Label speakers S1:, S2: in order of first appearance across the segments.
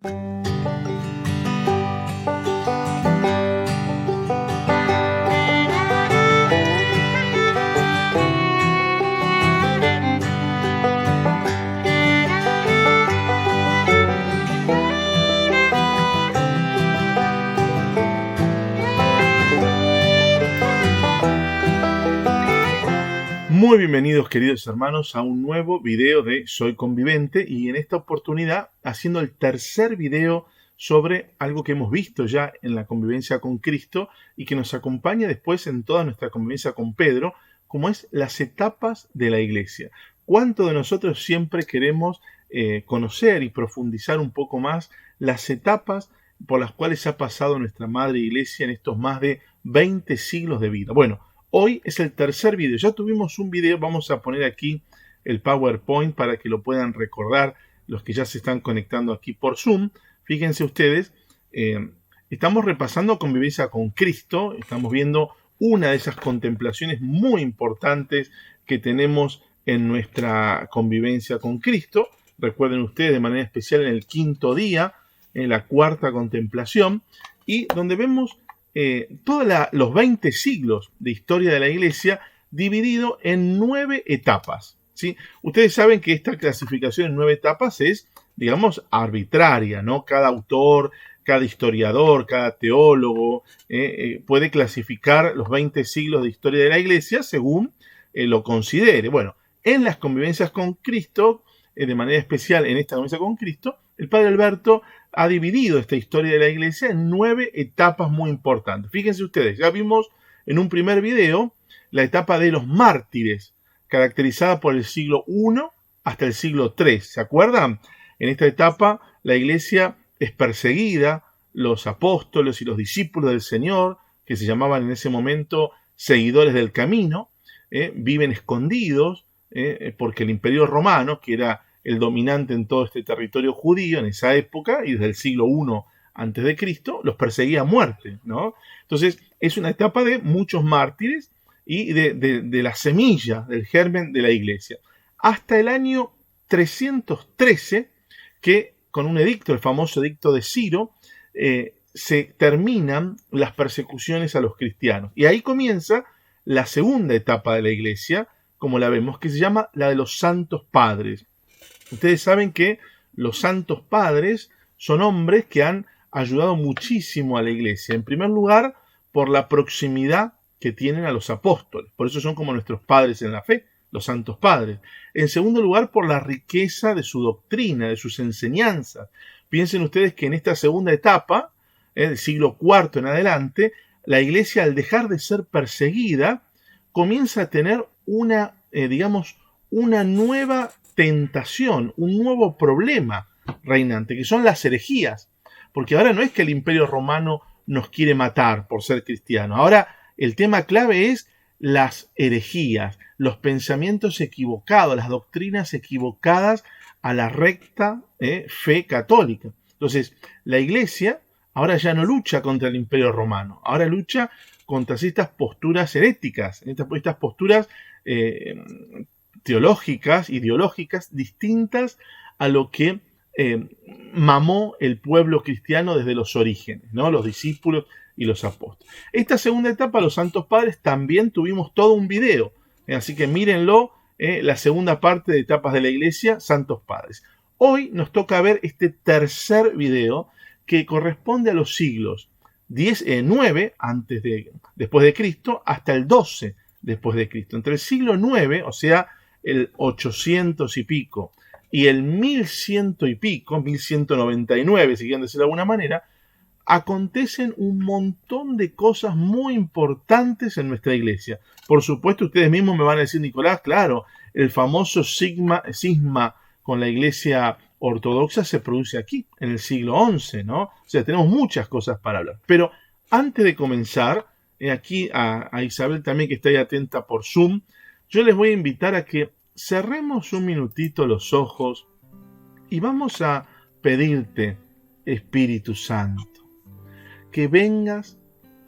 S1: Muy bienvenidos, queridos hermanos, a un nuevo video de Soy Convivente, y en esta oportunidad haciendo el tercer video sobre algo que hemos visto ya en la convivencia con Cristo y que nos acompaña después en toda nuestra convivencia con Pedro, como es las etapas de la iglesia. ¿Cuánto de nosotros siempre queremos conocer y profundizar un poco más las etapas por las cuales ha pasado nuestra madre iglesia en estos más de 20 siglos de vida? Bueno, hoy es el tercer video. Ya tuvimos un video, vamos a poner aquí el PowerPoint para que lo puedan recordar los que ya se están conectando aquí por Zoom. Fíjense ustedes, estamos repasando convivencia con Cristo, estamos viendo una de esas contemplaciones muy importantes que tenemos en nuestra convivencia con Cristo. Recuerden ustedes de manera especial en el quinto día, en la cuarta contemplación, y donde vemos todos los 20 siglos de historia de la iglesia dividido en 9 etapas, ¿sí? Ustedes saben que esta clasificación en 9 etapas es, digamos, arbitraria, ¿no? Cada autor, cada historiador, cada teólogo puede clasificar los 20 siglos de historia de la iglesia según lo considere. Bueno, en las convivencias con Cristo, de manera especial en esta convivencia con Cristo, el padre Alberto ha dividido esta historia de la iglesia en 9 etapas muy importantes. Fíjense ustedes, ya vimos en un primer video la etapa de los mártires, caracterizada por el siglo I hasta el siglo III. ¿Se acuerdan? En esta etapa la iglesia es perseguida, los apóstoles y los discípulos del Señor, que se llamaban en ese momento seguidores del camino, viven escondidos, porque el Imperio Romano, que era el dominante en todo este territorio judío en esa época y desde el siglo I antes de Cristo, los perseguía a muerte, ¿no? Entonces es una etapa de muchos mártires y de la semilla, del germen de la iglesia. Hasta el año 313, que con un edicto, el famoso edicto de Ciro, se terminan las persecuciones a los cristianos. Y ahí comienza la segunda etapa de la iglesia, como la vemos, que se llama la de los santos padres. Ustedes saben que los santos padres son hombres que han ayudado muchísimo a la iglesia. En primer lugar, por la proximidad que tienen a los apóstoles. Por eso son como nuestros padres en la fe, los santos padres. En segundo lugar, por la riqueza de su doctrina, de sus enseñanzas. Piensen ustedes que en esta segunda etapa, del siglo IV en adelante, la iglesia, al dejar de ser perseguida, comienza a tener una nueva tentación, un nuevo problema reinante, que son las herejías. Porque ahora no es que el Imperio Romano nos quiere matar por ser cristianos. Ahora el tema clave es las herejías, los pensamientos equivocados, las doctrinas equivocadas a la recta fe católica. Entonces, la Iglesia ahora ya no lucha contra el Imperio Romano, ahora lucha contra estas posturas heréticas, estas posturas teológicas, ideológicas, distintas a lo que mamó el pueblo cristiano desde los orígenes, ¿no? Los discípulos y los apóstoles. Esta segunda etapa, los santos padres, también tuvimos todo un video, así que mírenlo, la segunda parte de etapas de la iglesia, santos padres. Hoy nos toca ver este tercer video que corresponde a los siglos 9 después de Cristo hasta el 12 después de Cristo. Entre el siglo 9, o sea, el 800 y pico, y el 1100 y pico, 1199, si quieren decirlo de alguna manera, acontecen un montón de cosas muy importantes en nuestra iglesia. Por supuesto, ustedes mismos me van a decir, Nicolás, claro, el famoso cisma con la iglesia ortodoxa se produce aquí, en el siglo XI, ¿no? O sea, tenemos muchas cosas para hablar. Pero antes de comenzar, aquí a Isabel también, que está ahí atenta por Zoom, yo les voy a invitar a que cerremos un minutito los ojos y vamos a pedirte, Espíritu Santo, que vengas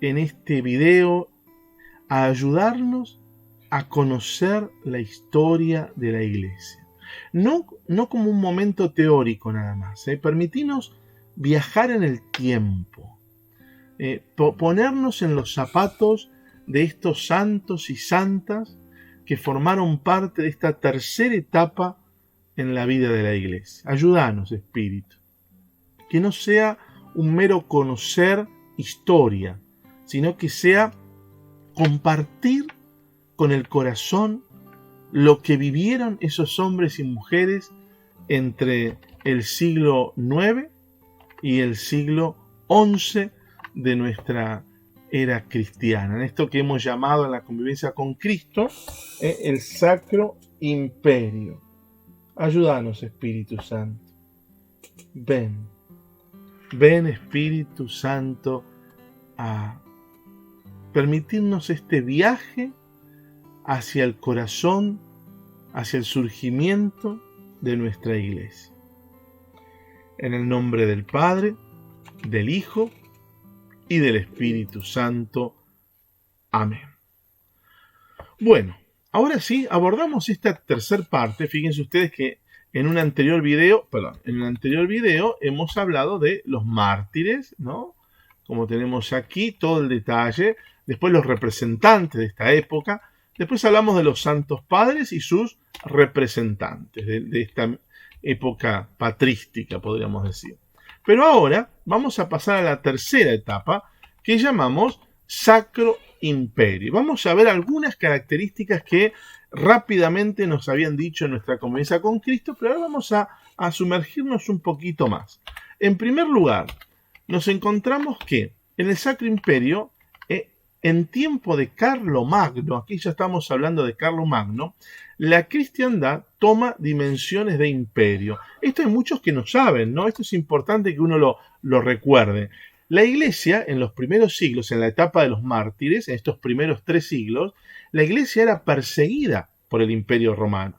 S1: en este video a ayudarnos a conocer la historia de la iglesia. No como un momento teórico nada más. Permitinos viajar en el tiempo, ponernos en los zapatos de estos santos y santas que formaron parte de esta tercera etapa en la vida de la iglesia. Ayúdanos, Espíritu. Que no sea un mero conocer historia, sino que sea compartir con el corazón lo que vivieron esos hombres y mujeres entre el siglo IX y el siglo XI de nuestra era cristiana. En esto que hemos llamado en la convivencia con Cristo, el Sacro Imperio. Ayúdanos, Espíritu Santo. Ven. Ven, Espíritu Santo, a permitirnos este viaje hacia el corazón, hacia el surgimiento de nuestra iglesia. En el nombre del Padre, del Hijo y del Espíritu Santo. Amén. Bueno, ahora sí, abordamos esta tercera parte. Fíjense ustedes que en un anterior video hemos hablado de los mártires, ¿no? Como tenemos aquí todo el detalle. Después los representantes de esta época. Después hablamos de los santos padres y sus representantes de esta época patrística, podríamos decir. Pero ahora vamos a pasar a la tercera etapa que llamamos Sacro Imperio. Vamos a ver algunas características que rápidamente nos habían dicho en nuestra convivencia con Cristo, pero ahora vamos a sumergirnos un poquito más. En primer lugar, nos encontramos que en el Sacro Imperio, en tiempo de Carlomagno, aquí ya estamos hablando de Carlomagno, la cristiandad toma dimensiones de imperio. Esto hay muchos que no saben, ¿no? Esto es importante que uno lo recuerde. La iglesia, en los primeros siglos, en la etapa de los mártires, en estos primeros 3 siglos, la iglesia era perseguida por el imperio romano.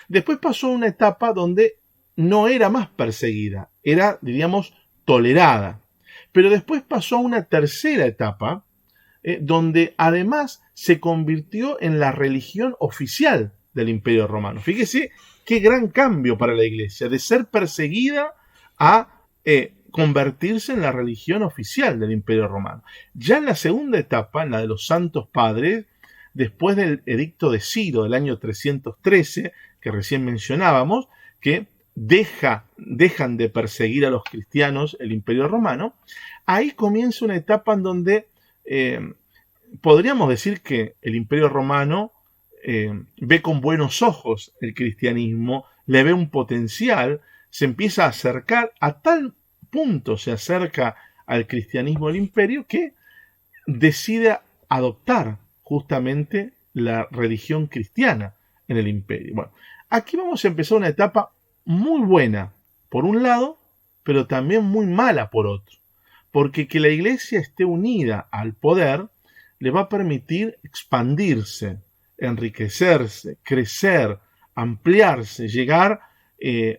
S1: Después pasó una etapa donde no era más perseguida, era, diríamos, tolerada. Pero después pasó a una tercera etapa, donde además se convirtió en la religión oficial del Imperio Romano. Fíjese qué gran cambio para la iglesia, de ser perseguida a convertirse en la religión oficial del Imperio Romano. Ya en la segunda etapa, en la de los santos padres, después del edicto de Ciro del año 313, que recién mencionábamos, que dejan de perseguir a los cristianos el Imperio Romano, ahí comienza una etapa en donde podríamos decir que el Imperio Romano ve con buenos ojos el cristianismo, le ve un potencial, se empieza a acercar, a tal punto se acerca al cristianismo el imperio que decide adoptar justamente la religión cristiana en el imperio. Bueno, aquí vamos a empezar una etapa muy buena por un lado, pero también muy mala por otro, porque que la iglesia esté unida al poder le va a permitir expandirse, enriquecerse, crecer, ampliarse, llegar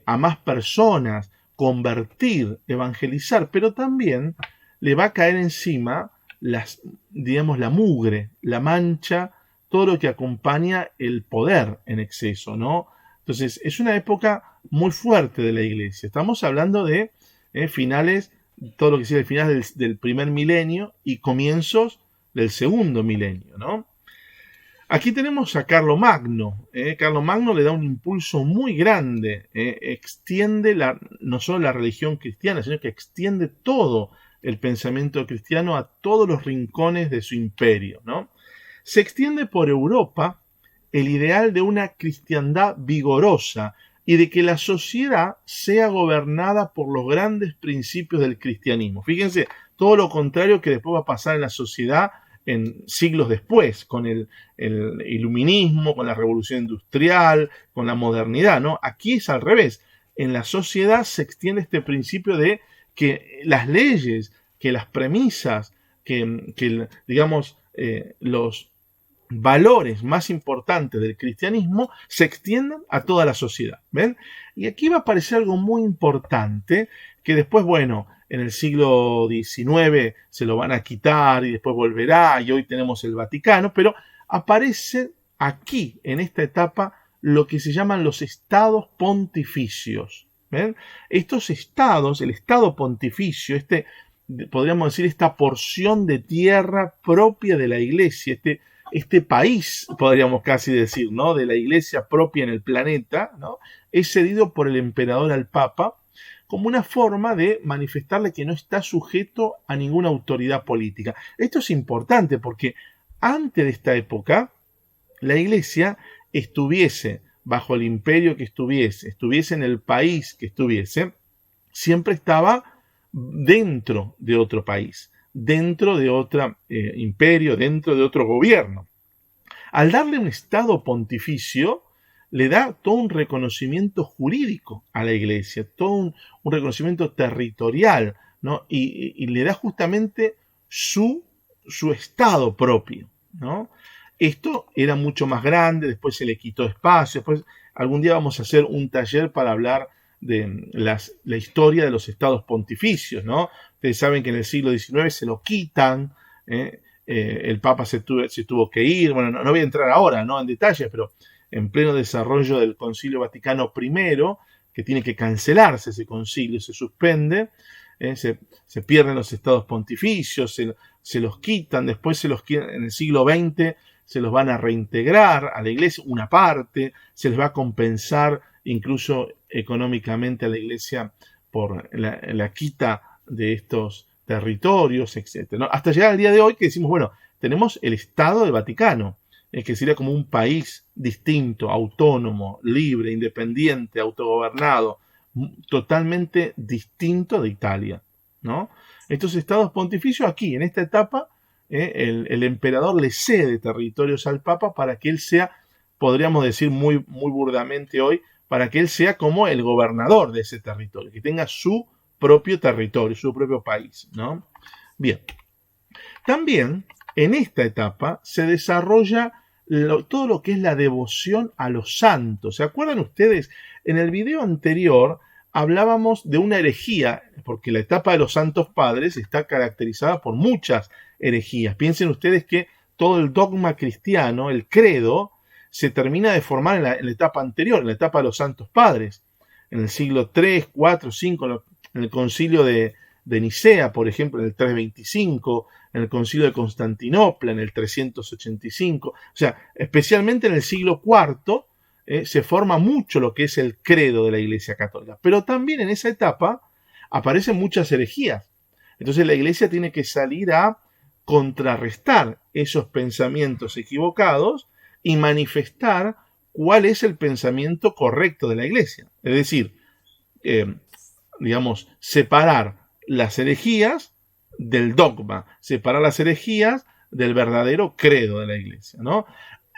S1: a más personas, convertir, evangelizar, pero también le va a caer encima la mugre, la mancha, todo lo que acompaña el poder en exceso, ¿no? Entonces, es una época muy fuerte de la iglesia. Estamos hablando de finales, todo lo que sea el final del primer milenio y comienzos del segundo milenio, ¿no? Aquí tenemos a Carlomagno. Carlomagno le da un impulso muy grande, extiende no solo la religión cristiana, sino que extiende todo el pensamiento cristiano a todos los rincones de su imperio, ¿no? Se extiende por Europa el ideal de una cristiandad vigorosa y de que la sociedad sea gobernada por los grandes principios del cristianismo. Fíjense, todo lo contrario que después va a pasar en la sociedad en siglos después, con el iluminismo, con la revolución industrial, con la modernidad, ¿no? Aquí es al revés. En la sociedad se extiende este principio de que las leyes, que las premisas, que digamos, los valores más importantes del cristianismo se extiendan a toda la sociedad. ¿Ven? Y aquí va a aparecer algo muy importante que después, bueno, en el siglo XIX se lo van a quitar y después volverá y hoy tenemos el Vaticano, pero aparece aquí, en esta etapa, lo que se llaman los estados pontificios. ¿Ven? Estos estados, el estado pontificio, podríamos decir, esta porción de tierra propia de la iglesia, este país, podríamos casi decir, ¿no? De la iglesia propia en el planeta, ¿no? Es cedido por el emperador al Papa como una forma de manifestarle que no está sujeto a ninguna autoridad política. Esto es importante porque antes de esta época, la iglesia estuviese bajo el imperio que estuviese en el país que estuviese, siempre estaba dentro de otro país, dentro de otro imperio, dentro de otro gobierno. Al darle un estado pontificio, le da todo un reconocimiento jurídico a la iglesia, todo un reconocimiento territorial, ¿no? Y le da justamente su estado propio, ¿no? Esto era mucho más grande, después se le quitó espacio, después algún día vamos a hacer un taller para hablar de la historia de los estados pontificios, ¿no? Ustedes saben que en el siglo XIX se lo quitan, el Papa se tuvo que ir, bueno, no voy a entrar ahora, ¿no? En detalles, pero en pleno desarrollo del Concilio Vaticano I, que tiene que cancelarse ese concilio, se suspende, se pierden los estados pontificios, se los quitan, después en el siglo XX se los van a reintegrar a la iglesia, una parte, se les va a compensar incluso económicamente a la iglesia por la quita de estos territorios, etc., ¿no? Hasta llegar al día de hoy que decimos, bueno, tenemos el Estado del Vaticano, que sería como un país distinto, autónomo, libre, independiente, autogobernado, totalmente distinto de Italia, ¿no? Estos estados pontificios aquí, en esta etapa, el emperador le cede territorios al Papa para que él sea, podríamos decir muy, muy burdamente hoy, para que él sea como el gobernador de ese territorio, que tenga su propio territorio, su propio país, ¿no? Bien. También en esta etapa se desarrolla todo lo que es la devoción a los santos. ¿Se acuerdan ustedes? En el video anterior hablábamos de una herejía, porque la etapa de los santos padres está caracterizada por muchas herejías. Piensen ustedes que todo el dogma cristiano, el credo, se termina de formar en la etapa anterior, en la etapa de los santos padres. En el siglo III, IV, V, en el concilio de Nicea, por ejemplo, en el 325, en el concilio de Constantinopla, en el 385. O sea, especialmente en el siglo IV, se forma mucho lo que es el credo de la Iglesia Católica. Pero también en esa etapa aparecen muchas herejías. Entonces la Iglesia tiene que salir a contrarrestar esos pensamientos equivocados y manifestar cuál es el pensamiento correcto de la Iglesia. Es decir, digamos, separar las herejías del dogma, separar las herejías del verdadero credo de la Iglesia, ¿no?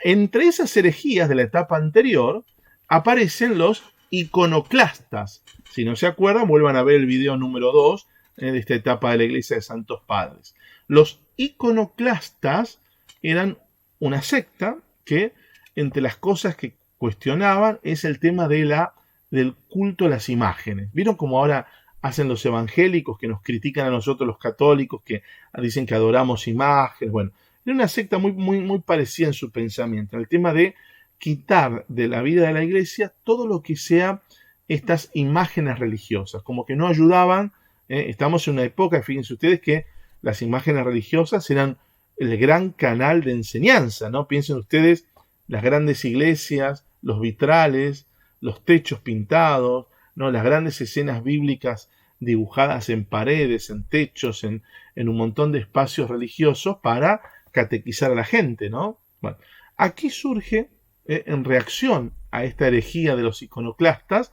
S1: Entre esas herejías de la etapa anterior aparecen los iconoclastas. Si no se acuerdan, vuelvan a ver el video número 2 de esta etapa de la Iglesia de Santos Padres. Los iconoclastas eran una secta que, entre las cosas que cuestionaban, es el tema del culto a las imágenes. ¿Vieron cómo ahora hacen los evangélicos que nos critican a nosotros los católicos, que dicen que adoramos imágenes? Bueno, era una secta muy, muy, muy parecida en su pensamiento, el tema de quitar de la vida de la iglesia todo lo que sea estas imágenes religiosas, como que no ayudaban. Estamos en una época, fíjense ustedes, que las imágenes religiosas eran el gran canal de enseñanza, ¿no? Piensen ustedes las grandes iglesias, los vitrales, los techos pintados, ¿no? Las grandes escenas bíblicas dibujadas en paredes, en techos, en un montón de espacios religiosos para catequizar a la gente, ¿no? Bueno, aquí surge, en reacción a esta herejía de los iconoclastas,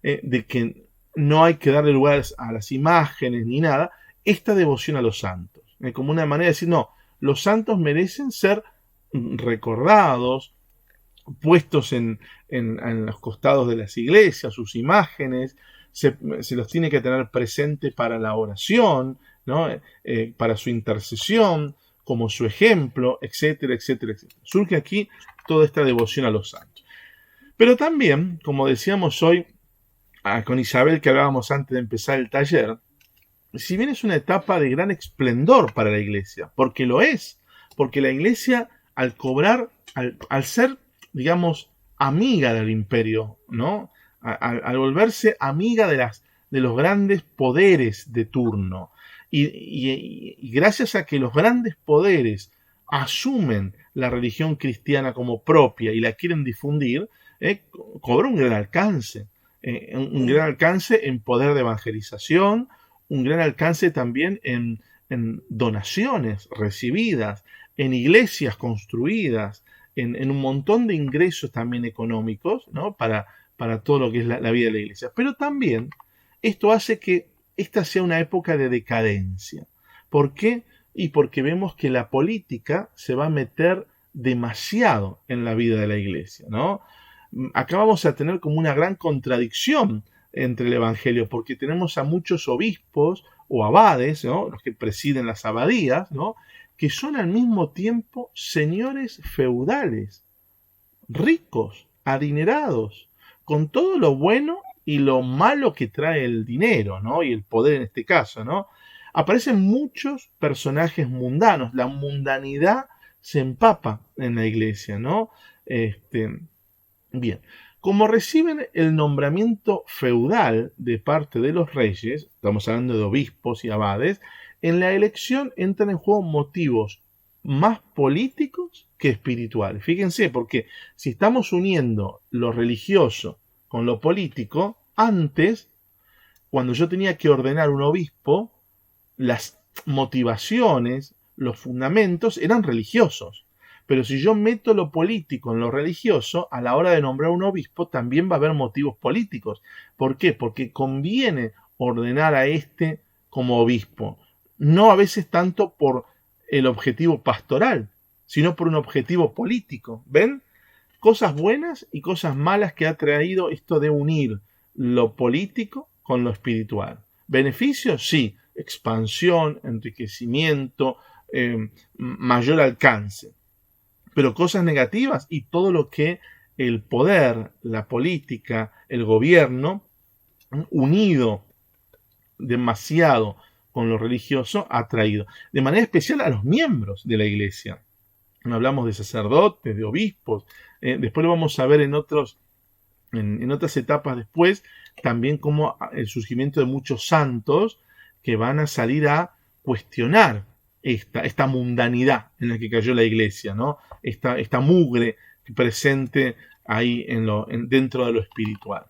S1: de que no hay que darle lugar a las imágenes ni nada, esta devoción a los santos, como una manera de decir, no, los santos merecen ser recordados, puestos en los costados de las iglesias, sus imágenes, se los tiene que tener presente para la oración, ¿no? Para su intercesión, como su ejemplo, etcétera, etcétera, etcétera. Surge aquí toda esta devoción a los santos. Pero también, como decíamos hoy con Isabel, que hablábamos antes de empezar el taller, si bien es una etapa de gran esplendor para la iglesia, porque lo es, porque la iglesia al ser, digamos, amiga del imperio, ¿no? al volverse amiga de los grandes poderes de turno. Y gracias a que los grandes poderes asumen la religión cristiana como propia y la quieren difundir, cobra un gran alcance. Un gran alcance en poder de evangelización, un gran alcance también en donaciones recibidas, en iglesias construidas, en un montón de ingresos también económicos, ¿no? para todo lo que es la vida de la iglesia. Pero también esto hace que esta sea una época de decadencia. ¿Por qué? Y porque vemos que la política se va a meter demasiado en la vida de la iglesia, ¿no? Acá vamos a tener como una gran contradicción entre el Evangelio, porque tenemos a muchos obispos o abades, ¿no? Los que presiden las abadías, ¿no? Que son al mismo tiempo señores feudales, ricos, adinerados, con todo lo bueno y lo malo que trae el dinero, ¿no? Y el poder en este caso, ¿no? Aparecen muchos personajes mundanos, la mundanidad se empapa en la iglesia, ¿no? Bien, como reciben el nombramiento feudal de parte de los reyes, estamos hablando de obispos y abades, en la elección entran en juego motivos más políticos que espirituales. Fíjense, porque si estamos uniendo lo religioso con lo político, antes, cuando yo tenía que ordenar un obispo, las motivaciones, los fundamentos eran religiosos. Pero si yo meto lo político en lo religioso, a la hora de nombrar un obispo también va a haber motivos políticos. ¿Por qué? Porque conviene ordenar a este como obispo. No a veces tanto por el objetivo pastoral, sino por un objetivo político. ¿Ven? Cosas buenas y cosas malas que ha traído esto de unir lo político con lo espiritual. ¿Beneficios? Sí. Expansión, enriquecimiento, mayor alcance. Pero cosas negativas y todo lo que el poder, la política, el gobierno, unido demasiado con lo religioso, ha traído. De manera especial a los miembros de la iglesia. No hablamos de sacerdotes, de obispos. Después lo vamos a ver en otras etapas después, también como el surgimiento de muchos santos que van a salir a cuestionar esta mundanidad en la que cayó la iglesia, ¿no? Esta mugre presente ahí dentro de lo espiritual.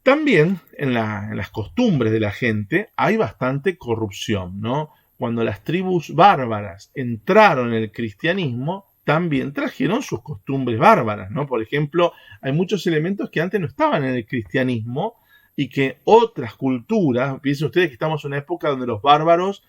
S1: También en las costumbres de la gente hay bastante corrupción, ¿no? Cuando las tribus bárbaras entraron en el cristianismo, también trajeron sus costumbres bárbaras, ¿no? Por ejemplo, hay muchos elementos que antes no estaban en el cristianismo y que otras culturas, piensen ustedes que estamos en una época donde los bárbaros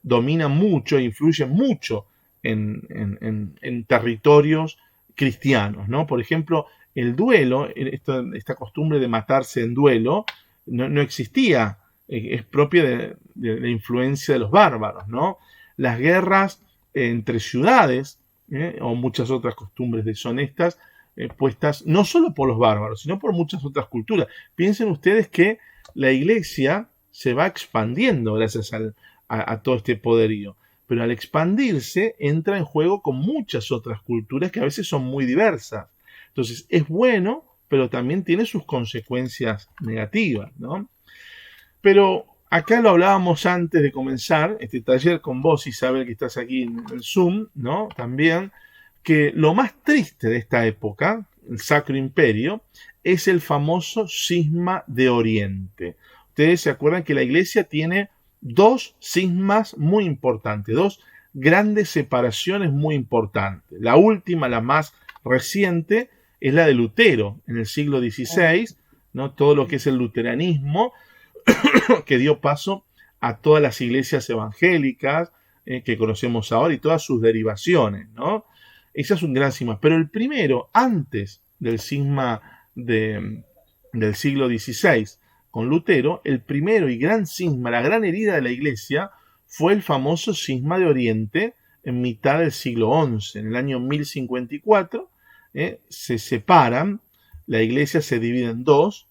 S1: dominan mucho, influyen mucho en territorios cristianos, ¿no? Por ejemplo, el duelo, esta costumbre de matarse en duelo, no existía, es propia de la influencia de los bárbaros, ¿no? Las guerras entre ciudades, o muchas otras costumbres deshonestas, puestas no solo por los bárbaros, sino por muchas otras culturas. Piensen ustedes que la iglesia se va expandiendo gracias a todo este poderío, pero al expandirse entra en juego con muchas otras culturas que a veces son muy diversas. Entonces es bueno, pero también tiene sus consecuencias negativas, ¿no? Pero acá lo hablábamos antes de comenzar este taller con vos, Isabel, que estás aquí en el Zoom, ¿no? También, que lo más triste de esta época, el Sacro Imperio, es el famoso cisma de Oriente. Ustedes se acuerdan que la Iglesia tiene dos cismas muy importantes, dos grandes separaciones muy importantes. La última, la más reciente, es la de Lutero en el siglo XVI, ¿no? Todo lo que es el luteranismo, que dio paso a todas las iglesias evangélicas que conocemos ahora y todas sus derivaciones, ¿no? Esa es un gran cisma. Pero el primero, antes del cisma del siglo XVI, con Lutero, el primero y gran cisma, la gran herida de la iglesia, fue el famoso cisma de Oriente en mitad del siglo XI. En el año 1054 se separan, la iglesia se divide en dos,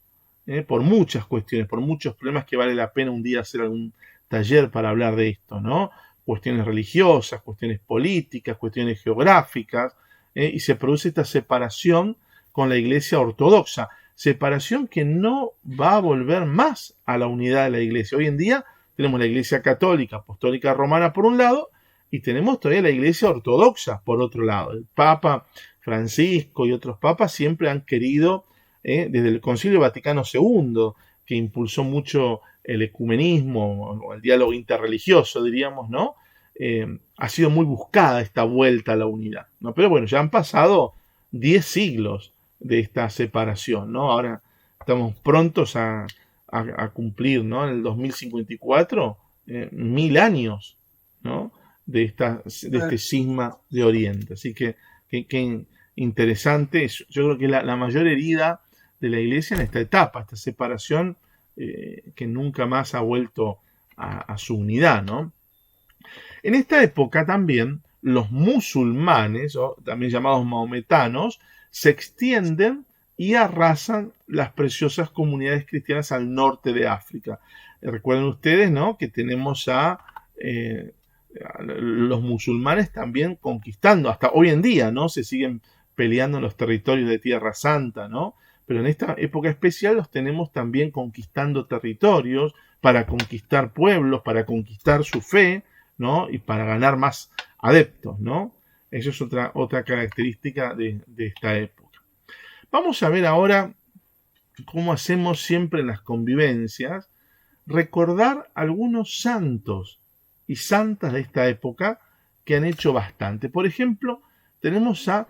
S1: por muchas cuestiones, por muchos problemas que vale la pena un día hacer algún taller para hablar de esto, ¿no? Cuestiones religiosas, cuestiones políticas, cuestiones geográficas, y se produce esta separación con la iglesia ortodoxa. separación que no va a volver más a la unidad de la iglesia. Hoy en día tenemos la iglesia católica, apostólica romana por un lado, y tenemos todavía la iglesia ortodoxa por otro lado. El Papa Francisco y otros papas siempre han querido, desde el Concilio Vaticano II, que impulsó mucho el ecumenismo o el diálogo interreligioso, diríamos, ¿no? Ha sido muy buscada esta vuelta a la unidad, ¿no? Pero bueno, ya han pasado 10 siglos de esta separación, ¿no? Ahora estamos prontos a cumplir, ¿no? En el 2054, 1000 años, ¿no? De este cisma de Oriente. Así que interesante. Yo creo que la mayor herida de la iglesia en esta etapa, esta separación que nunca más ha vuelto a su unidad, ¿no? En esta época también los musulmanes, o también llamados maometanos, se extienden y arrasan las preciosas comunidades cristianas al norte de África. Recuerden ustedes, ¿no?, que tenemos a los musulmanes también conquistando, hasta hoy en día, ¿no? Se siguen peleando en los territorios de Tierra Santa, ¿no? Pero en esta época especial los tenemos también conquistando territorios, para conquistar pueblos, para conquistar su fe, ¿no? Y para ganar más adeptos, ¿no? Eso es otra característica de esta época. Vamos a ver ahora cómo hacemos siempre en las convivencias, recordar algunos santos y santas de esta época que han hecho bastante. Por ejemplo, tenemos a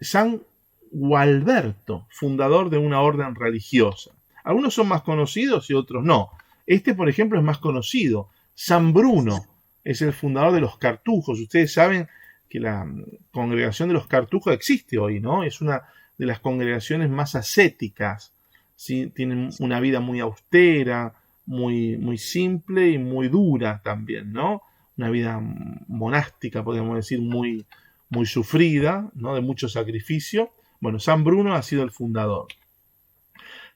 S1: San Gualberto, fundador de una orden religiosa. Algunos son más conocidos y otros no. Este, por ejemplo, es más conocido. San Bruno es el fundador de los cartujos. Ustedes saben que la congregación de los cartujos existe hoy, ¿no? Es una de las congregaciones más ascéticas, ¿sí? Tienen una vida muy austera, muy simple y muy dura también, ¿no? Una vida monástica, podríamos decir, muy sufrida, ¿no? De mucho sacrificio. Bueno, San Bruno ha sido el fundador.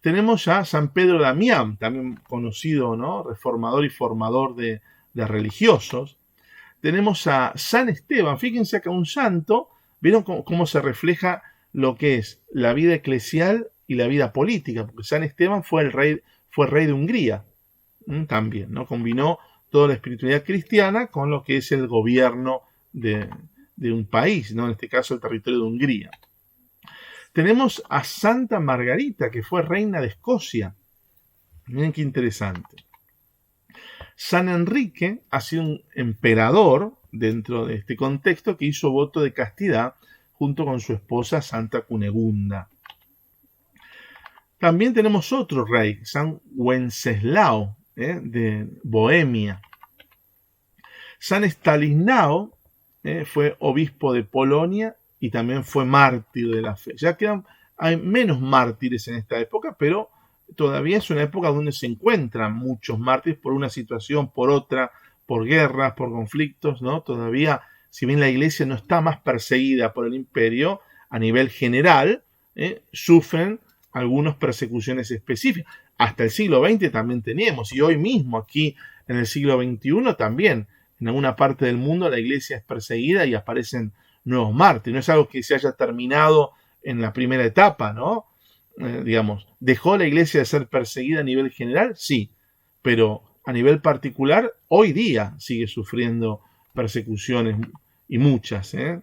S1: Tenemos ya San Pedro Damián, también conocido, ¿no?, reformador y formador de religiosos. Tenemos a San Esteban. Fíjense acá un santo. ¿Vieron cómo se refleja lo que es la vida eclesial y la vida política? Porque San Esteban fue rey de Hungría también, ¿no? Combinó toda la espiritualidad cristiana con lo que es el gobierno de un país, ¿no? En este caso el territorio de Hungría. Tenemos a Santa Margarita, que fue reina de Escocia. Miren qué interesante. San Enrique ha sido un emperador dentro de este contexto que hizo voto de castidad junto con su esposa Santa Cunegunda. También tenemos otro rey, San Wenceslao, de Bohemia. San Estanislao fue obispo de Polonia y también fue mártir de la fe. Ya hay menos mártires en esta época, pero todavía es una época donde se encuentran muchos mártires por una situación, por otra, por guerras, por conflictos, ¿no? Todavía, si bien la iglesia no está más perseguida por el imperio, a nivel general, sufren algunas persecuciones específicas. Hasta el siglo XX también teníamos, y hoy mismo aquí en el siglo XXI también, en alguna parte del mundo la iglesia es perseguida y aparecen nuevos mártires. No es algo que se haya terminado en la primera etapa, ¿no? Digamos, ¿dejó la iglesia de ser perseguida a nivel general? Sí, pero a nivel particular, hoy día sigue sufriendo persecuciones y muchas. Te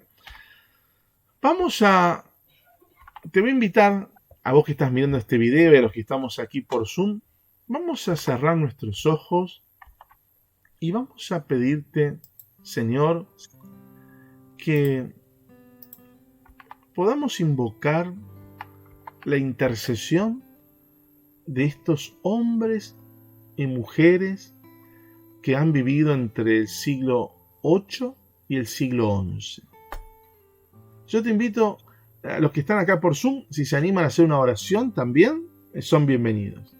S1: voy a invitar a vos que estás mirando este video y a los que estamos aquí por Zoom, vamos a cerrar nuestros ojos y vamos a pedirte, Señor, que podamos invocar la intercesión de estos hombres y mujeres que han vivido entre el siglo VIII y el siglo XI. Yo te invito a los que están acá por Zoom, si se animan a hacer una oración también, son bienvenidos.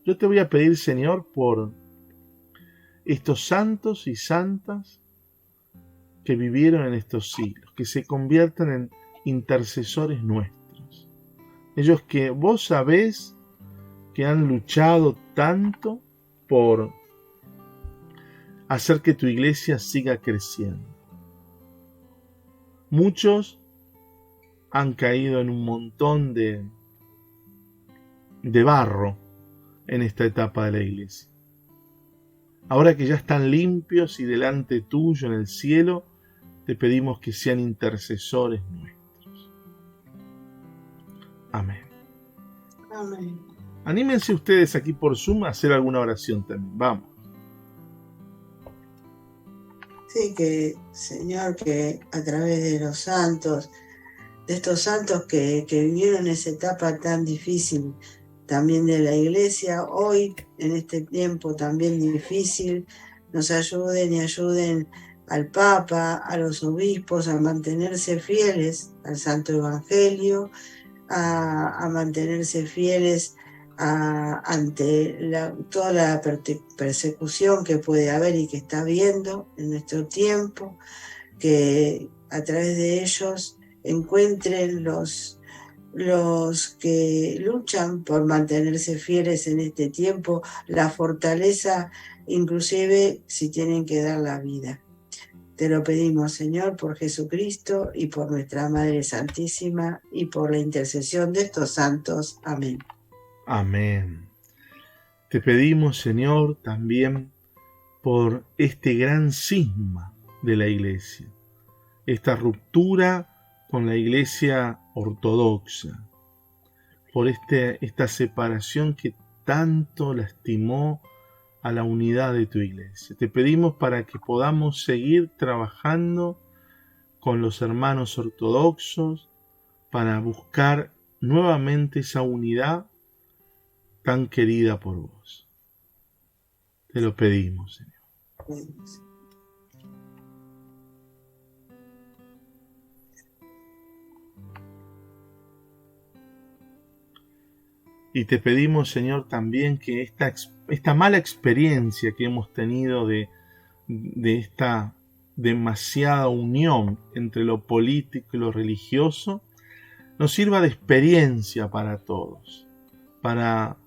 S1: Yo te voy a pedir, Señor, por estos santos y santas que vivieron en estos siglos, que se conviertan en intercesores nuestros. Ellos que vos sabés que han luchado tanto por hacer que tu iglesia siga creciendo. Muchos han caído en un montón de de barro en esta etapa de la iglesia. Ahora que ya están limpios y delante tuyo en el cielo, te pedimos que sean intercesores nuestros. Amén.
S2: Amén.
S1: Anímense ustedes aquí por Zoom a hacer alguna oración también. Vamos.
S2: Sí, que Señor, que a través de los santos, de estos santos que vivieron esa etapa tan difícil también de la iglesia, hoy en este tiempo también difícil, nos ayuden y ayuden al Papa, a los obispos a mantenerse fieles al Santo Evangelio, a mantenerse fieles ante toda la persecución que puede haber y que está habiendo en nuestro tiempo, que a través de ellos encuentren los que luchan por mantenerse fieles en este tiempo, la fortaleza, inclusive si tienen que dar la vida. Te lo pedimos, Señor, por Jesucristo y por nuestra Madre Santísima y por la intercesión de estos santos. Amén.
S1: Amén. Te pedimos, Señor, también por este gran cisma de la iglesia, esta ruptura con la iglesia ortodoxa, por esta separación que tanto lastimó a la unidad de tu iglesia. Te pedimos para que podamos seguir trabajando con los hermanos ortodoxos para buscar nuevamente esa unidad tan querida por vos. Te lo pedimos, Señor. Y te pedimos, Señor, también que esta mala experiencia que hemos tenido de esta demasiada unión entre lo político y lo religioso, nos sirva de experiencia para todos, para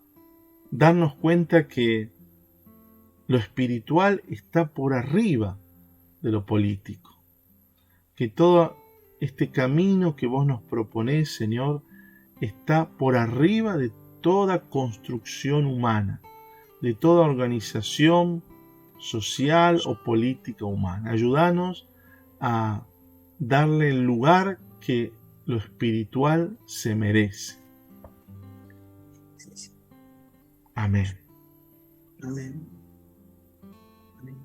S1: darnos cuenta que lo espiritual está por arriba de lo político, que todo este camino que vos nos proponés, Señor, está por arriba de toda construcción humana, de toda organización social o política humana. Ayúdanos a darle el lugar que lo espiritual se merece. Amén.
S2: Amén. Amén.